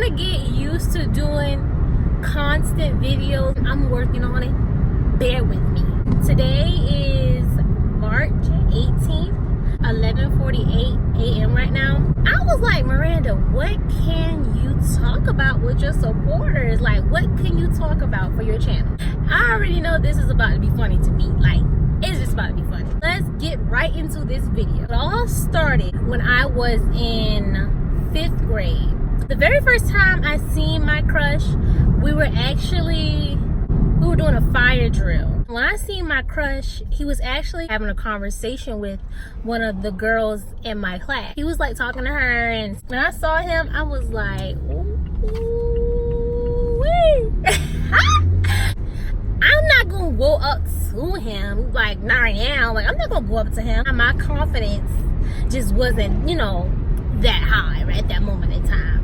trying to get used to doing constant videos. I'm working on it. Bear with me. Today is March 18th, 11:48 a.m. right now. I was like, Miranda, what can you talk about with your supporters? Like, what can you talk about for your channel? I already know this is about to be funny to me. Like, it's just about to be funny. Let's get right into this video. It all started when I was in 5th grade. The very first time I seen my crush, we were doing a fire drill. When I seen my crush, he was actually having a conversation with one of the girls in my class. He was like talking to her, and when I saw him, I was like, ooh-wee. I'm not gonna go up to him like right now. Like, I'm not gonna go up to him. My confidence just wasn't, that high right at that moment in time.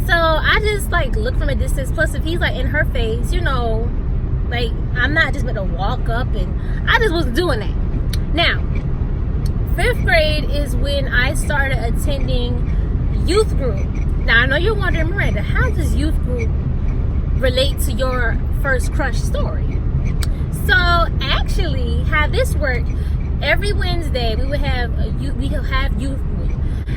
So I just like looked from a distance. Plus, if he's like in her face, like, I'm not just gonna walk up, and I just wasn't doing that. Now, 5th grade is when I started attending youth group. Now, I know you're wondering, Miranda, how does youth group relate to your first crush story? So actually, how this worked, every Wednesday we would have youth group.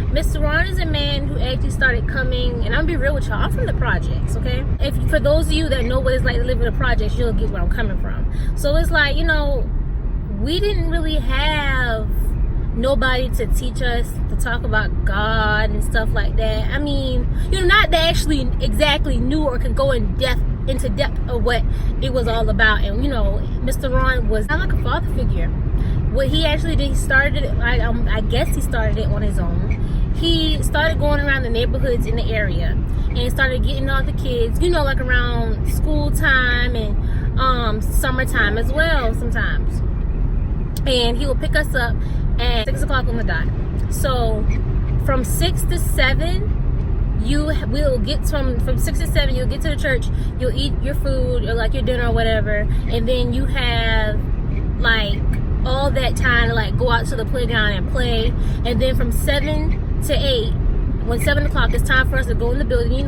Mr. Ron is a man who actually started coming, and I'm gonna be real with y'all, I'm from the projects, okay? For those of you that know what it's like to live in the projects, you'll get where I'm coming from. So it's like, we didn't really have nobody to teach us to talk about God and stuff like that. I mean, not that actually exactly knew or could go into depth of what it was all about. And Mr. Ron was not like a father figure. What he actually did, he started it, I guess he started it on his own. He started going around the neighborhoods in the area and started getting all the kids, like around school time and summertime as well sometimes. And he would pick us up at 6 o'clock on the dot. So from 6 to 7, we'll get from 6 to 7, you'll get to the church, you'll eat your food or like your dinner or whatever, and then you have like all that time to like go out to the playground and play. And then from 7 to 8, when 7 o'clock, it's time for us to go in the building,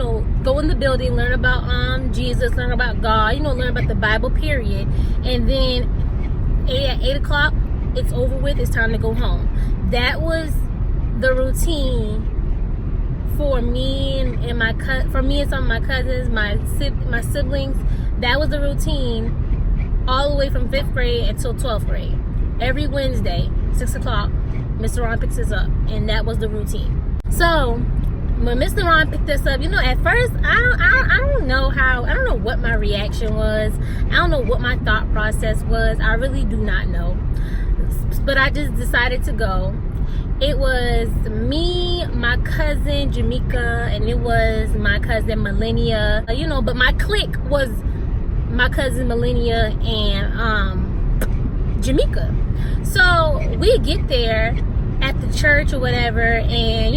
learn about Jesus, learn about God, learn about the Bible, period. And then at 8 o'clock, it's over with, it's time to go home. That was the routine for me and some of my cousins, my siblings. That was the routine all the way from 5th grade until 12th grade. Every Wednesday, 6 o'clock, Mr. Ron picks us up, and that was the routine. So when Mr. Ron picked us up, at first I don't know what my reaction was. I don't know what my thought process was. I really do not know. But I just decided to go. It was me, my cousin Jamaica, and it was my cousin Millennia. But my clique was my cousin Millennia and Jamaica. So we get there at the church or whatever, and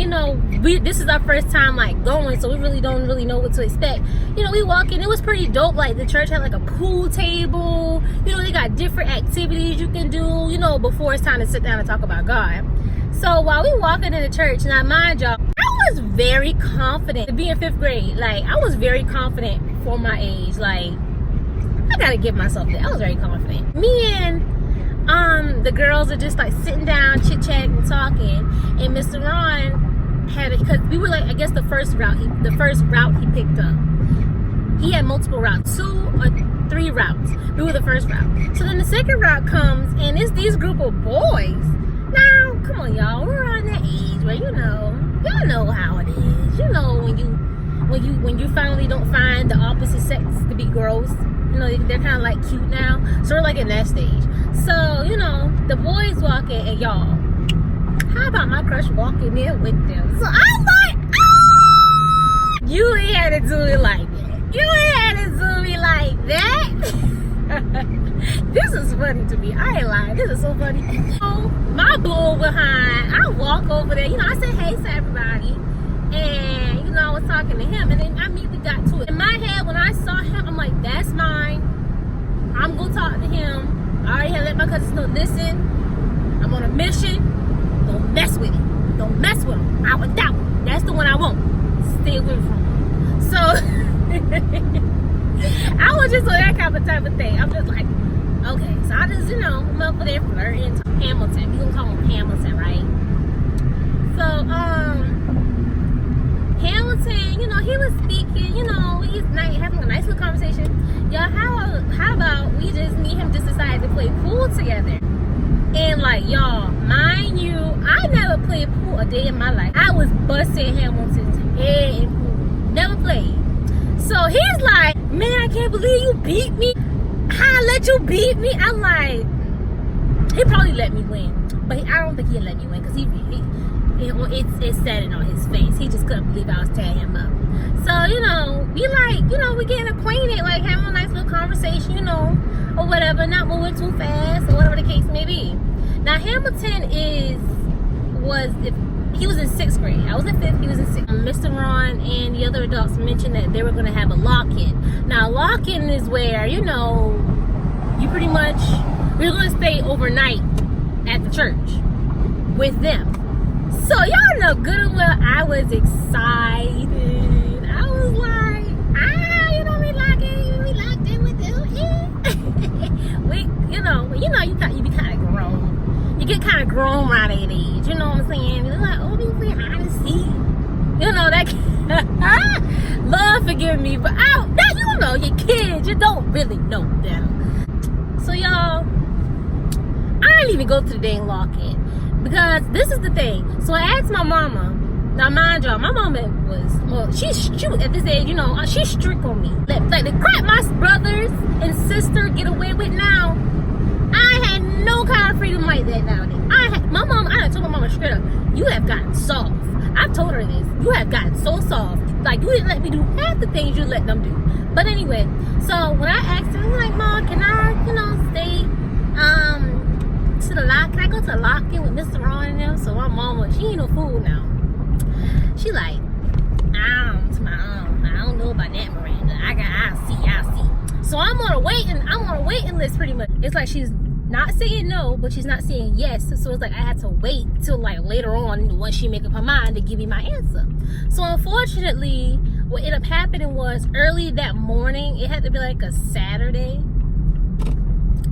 this is our first time like going, so we really don't know what to expect. We walk in, it was pretty dope. Like, the church had like a pool table, they got different activities you can do, before it's time to sit down and talk about God. So while we walking in the church, now mind y'all, I was very confident to be in 5th grade. Like, I was very confident for my age. Like, I gotta give myself that. I was very confident. Me and the girls are just like sitting down, chit-chatting, talking, and Mr. Ron had it, because we were like, I guess the first route he picked up. He had multiple routes, 2 or 3 routes. We were the first route. So then the second route comes, and it's these group of boys. Now, come on, y'all, we're on that age where y'all know how it is. When you finally don't find the opposite sex to be gross. They're kind of like cute now. So we're like in that stage. So, the boys walking, and y'all, how about my crush walking in with them? So I'm like, you ain't had to do it like that. You ain't had to do me like that. This is funny to me. I ain't lying. This is so funny. So my bull behind, I walk over there. I said hey to everybody. And, I was talking to him. And then I immediately got to it. In my head, when I saw him, I'm like, that's mine. I'm going to talk to him. I already had let my cousins know, listen, I'm on a mission. Don't mess with it. Don't mess with him. I want that one. That's the one I want. Stay away from him. I was just on that kind of type of thing. I'm just like, okay, so I just, I'm up there flirting. Hamilton, we gonna call him Hamilton, right? So, Hamilton, he was speaking, he's having a nice little conversation. Y'all, how about we just, me and him just decided to play pool together? And like, y'all, mind you, I never played pool a day in my life. I was busting Hamilton's head in pool. Never played. So he's like, man, I can't believe you beat me. How I let you beat me? I'm like, he probably let me win. But I don't think he'd let me win because it's said it on his face. He just couldn't believe I was tearing him up. So, we getting acquainted, like having a nice little conversation, or whatever, not moving too fast, or whatever the case may be. Now, Hamilton he was in 6th grade. I was in 5th, he was in 6th. Mr. Ron and the other adults mentioned that they were going to have a lock-in. Now, lock-in is where, you pretty much, you're going to stay overnight at the church with them. So, y'all know good and well I was excited. I was like, we locked in with them. You be kind of grown. You get kind of grown around that age. You know what I'm saying? You're like, oh, we hide and seek. That. Lord forgive me, but you're kids. You don't really know them. So y'all, I didn't even go to the dang lock-in because this is the thing. So I asked my mama. Now, mind y'all, my mama she's at this age, she's strict on me. Like the crap my brothers and sister get away with now, I had no kind of freedom like that nowadays. I told my mama straight up, you have gotten soft. I told her this. You have gotten so soft. Like, you didn't let me do half the things you let them do. But anyway, so when I asked her, I'm like, Mom, can I, stay to the lock? Can I go to the lock-in with Mr. Ron and them? So my mama, she ain't no fool now. She like, I don't know about that, Miranda. I'll see. So I'm on a waiting list pretty much. It's like she's not saying no, but she's not saying yes. So it's like I had to wait till like later on once she make up her mind to give me my answer. So unfortunately, what ended up happening was early that morning, it had to be like a Saturday.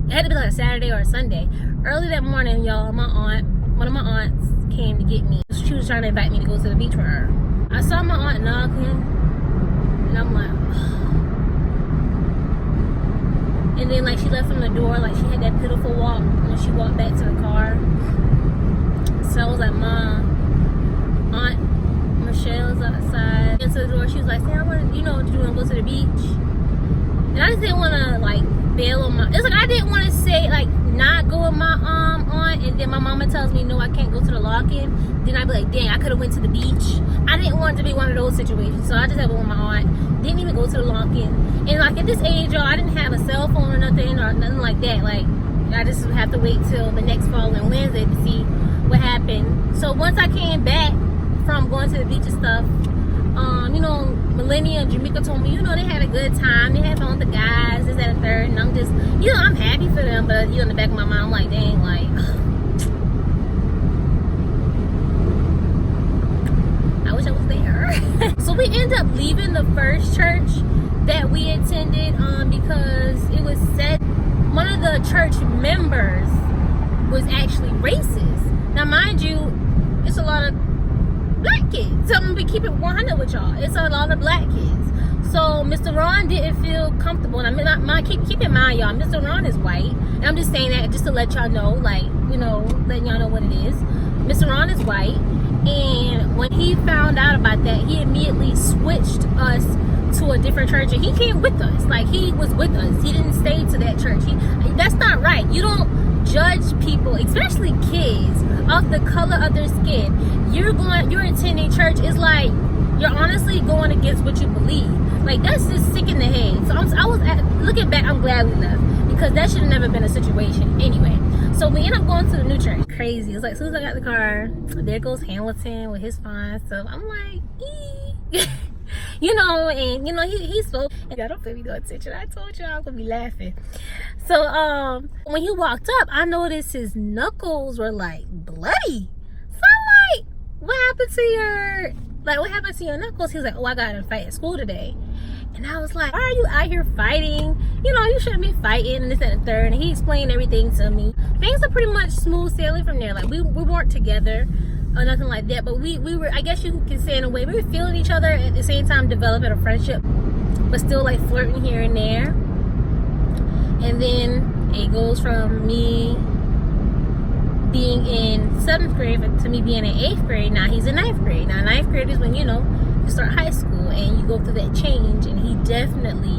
It had to be like a Saturday or a Sunday. Early that morning, y'all, one of my aunts came to get me. She was trying to invite me to go to the beach with her. I saw my aunt knocking, and I'm like, and then like she left from the door, like she had that pitiful walk when she walked back to the car. So I was like, Mom, Aunt Michelle's outside. Into the door, she was like, "Say, I want to, do you want to go to the beach?" And I just didn't want to like bail on my. It's like I didn't want to say like not go with my aunt, and then my mama tells me no, I can't go to the lock-in. Then I'd be like, dang, I could have went to the beach. I didn't want it to be one of those situations, so I just had one with my aunt. Didn't even go to the lock-in. And like at this age, y'all, I didn't have a cell phone or nothing like that. Like I just would have to wait till the next following Wednesday to see what happened. So once I came back from going to the beach and stuff, Millennia and Jamaica told me, they had a good time. They had fun with the guys, this, that, and third. And I'm just, I'm happy for them. But, in the back of my mind, I'm like, dang, like, I wish I was there. So we ended up leaving the first church that we attended because it was said one of the church members was actually racist. Now, mind you, it's a lot of black kids. So I'm gonna keep it 100 with y'all. It's a lot of black kids. So Mr. Ron didn't feel comfortable. And I mean, keep in mind, y'all, Mr. Ron is white. And I'm just saying that just to let y'all know, like, letting y'all know what it is. Mr. Ron is white. And when he found out about that, he immediately switched us to a different church. And he came with us. Like, he was with us. He didn't stay to that church. That's not right. You don't judge people, especially kids, off the color of their skin. You're attending church, it's like you're honestly going against what you believe. Like, that's just sick in the head. So looking back, I'm glad we left because that should have never been a situation anyway. So we end up going to the new church. Crazy. It's like as soon as I got in the car, there goes Hamilton with his fine stuff. I'm like, he's so, y'all don't pay me no attention. I told you I was gonna be laughing. So when he walked up, I noticed his knuckles were like bloody. So I'm like, what happened to your knuckles? He was like, oh, I got in a fight at school today. And I was like, why are you out here fighting? You know, you shouldn't be fighting, and this and the third. And he explained everything to me. Things are pretty much smooth sailing from there. Like, we weren't together or nothing like that, but we were, I guess you can say in a way, we were feeling each other at the same time, developing a friendship, but still like flirting here and there. And then it goes from me being in 7th grade to me being in 8th grade. Now he's in 9th grade. Now 9th grade is when, you know, you start high school and you go through that change, and he definitely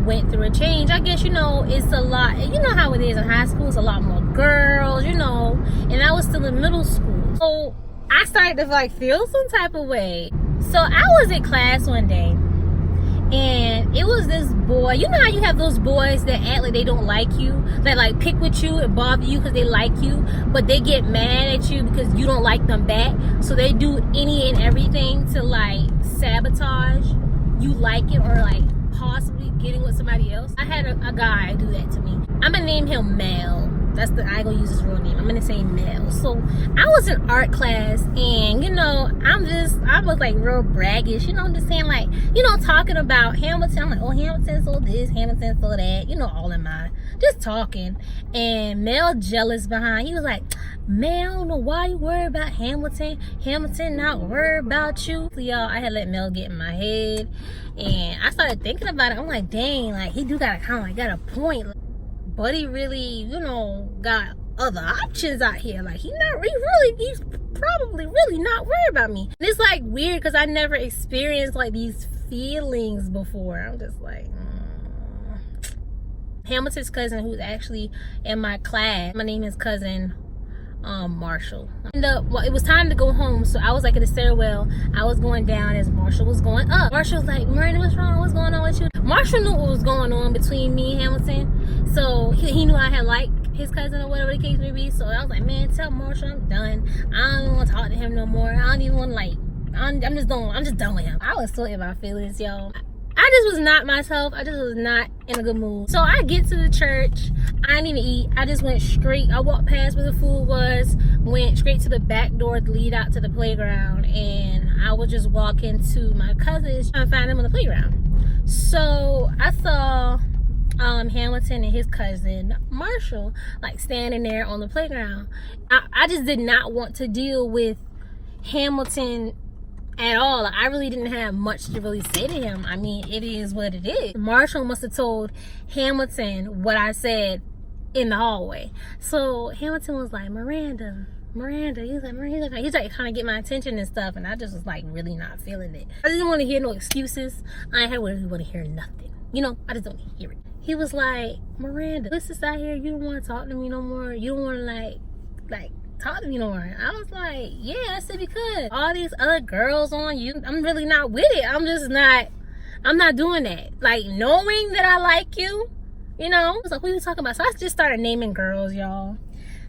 went through a change. I guess, you know, it's a lot, you know how it is in high school, it's a lot more girls, you know, and I was still in middle school. So I started to like feel some type of way. So I was in class one day, and it was this boy. You know how you have those boys that act like they don't like you, that like pick with you and bother you because they like you, but they get mad at you because you don't like them back. So they do any and everything to like sabotage you like it, or like possibly getting with somebody else. I had a guy do that to me. I'm gonna name him Mel. I ain't gonna use his real name. I'm gonna say Mel. So I was in art class, and you know, I was like real braggish, you know, I'm just saying, like, you know, talking about Hamilton. I'm like, oh, Hamilton so this, Hamilton so that, you know, all in my, just talking. And Mel jealous behind, he was like, Mel, no, why you worried about Hamilton? Hamilton not worried about you. So y'all, I had let Mel get in my head, and I started thinking about it. I'm like, dang, like he do got a point. Buddy really, you know, got other options out here. Like he's probably really not worried about me. And it's like weird because I never experienced like these feelings before. I'm just like, Hamilton's cousin, who's actually in my class, my name is cousin Marshall. And it was time to go home, so I was like in the stairwell. I was going down as Marshall was going up. Marshall was like, Miranda, what's wrong? What's going on with you? Marshall knew what was going on between me and Hamilton, so he knew I had liked his cousin or whatever the case may be. So I was like, man, tell Marshall I'm done. I don't want to talk to him no more. I don't even want to like. I'm just done with him. I was so in my feelings, y'all. I just was not myself. I just was not in a good mood. So I get to the church. I didn't even eat. I just went straight. I walked past where the food was, went straight to the back door to lead out to the playground, and I was just walking to my cousin's trying to find him on the playground. So I saw Hamilton and his cousin Marshall like standing there on the playground. I just did not want to deal with Hamilton at all. I really didn't have much to really say to him. I mean, it is what it is. Marshall must have told Hamilton what I said in the hallway. So Hamilton was like, Miranda. He's like trying to get my attention and stuff, and I just was like really not feeling it. I didn't want to hear no excuses. I really want to hear nothing. You know, I just don't hear it. He was like, Miranda, this is out here. You don't want to talk to me no more. You don't want to like talk to me no more. I was like, yeah. I said, because all these other girls on you, I'm really not with it. I'm not doing that. Like, knowing that I like you, you know. I was like, what are you talking about? So I just started naming girls, y'all.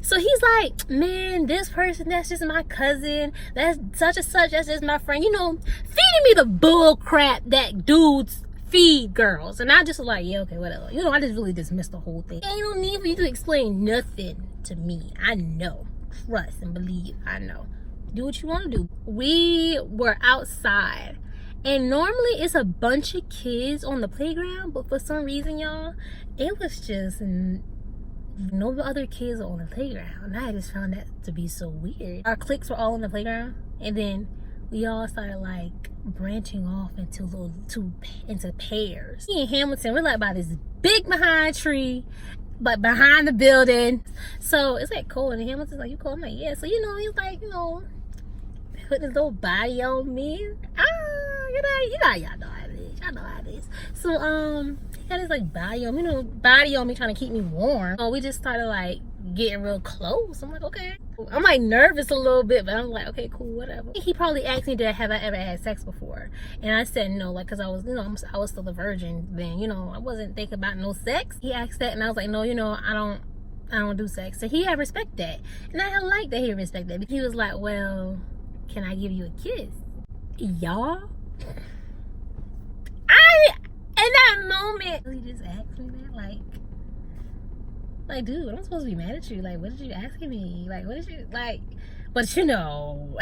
So he's like, man, this person, that's just my cousin, that's such and such, that's just my friend, you know, feeding me the bull crap that dudes feed girls. And I just was like, yeah, okay, whatever. You know, I just really dismissed the whole thing. Ain't no need for you to explain nothing to me. I know. Trust and believe. I know. Do what you want to do. We were outside, and normally it's a bunch of kids on the playground, but for some reason, y'all, it was just no other kids on the playground. And I just found that to be so weird. Our cliques were all on the playground, and then we all started like branching off into pairs. Me and Hamilton, we're like by this big behind tree, but behind the building. So it's like cold, and Hamilton's like, you cold? I'm like, yeah. So, you know, he's like, you know, putting his little body on me. You know, y'all know how it is. Y'all know how it is. So he got his like body on me, trying to keep me warm. So we just started like getting real close. I'm like, okay. I'm like nervous a little bit, but I'm like, okay, cool, whatever. He probably asked me, have I ever had sex before? And I said no, like, cause I was, you know, I was still a virgin then, you know, I wasn't thinking about no sex. He asked that, and I was like, no, you know, I don't do sex. So he had respect that, and I like that he respect that. He was like, well, can I give you a kiss? Y'all, in that moment, he just asked me that, like, dude, I'm supposed to be mad at you. Like, what did you asking me? Like, what did you, like, but you know,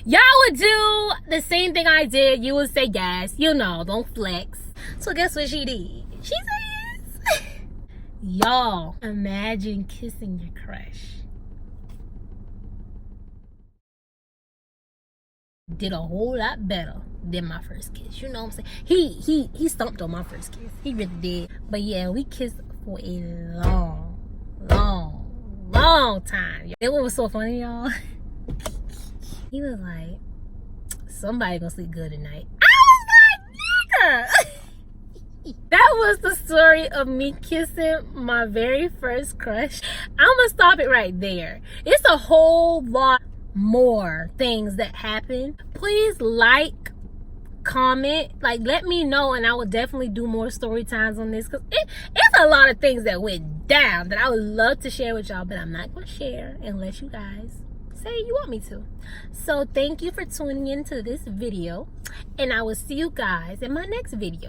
Y'all would do the same thing I did. You would say yes. You know, don't flex. So guess what she did? She said yes. Y'all, imagine kissing your crush. Did a whole lot better than my first kiss. You know what I'm saying? He stumped on my first kiss. He really did. But yeah, we kissed for a long time. It was so funny, y'all. He was like, somebody gonna sleep good tonight. I was like, nigga. That was the story of me kissing my very first crush. I'm gonna stop it right there. It's a whole lot more things that happen. Please like, comment, like let me know, and I will definitely do more story times on this, because it's a lot of things that went down that I would love to share with y'all, but I'm not going to share unless you guys say you want me to. So thank you for tuning into this video, and I will see you guys in my next video.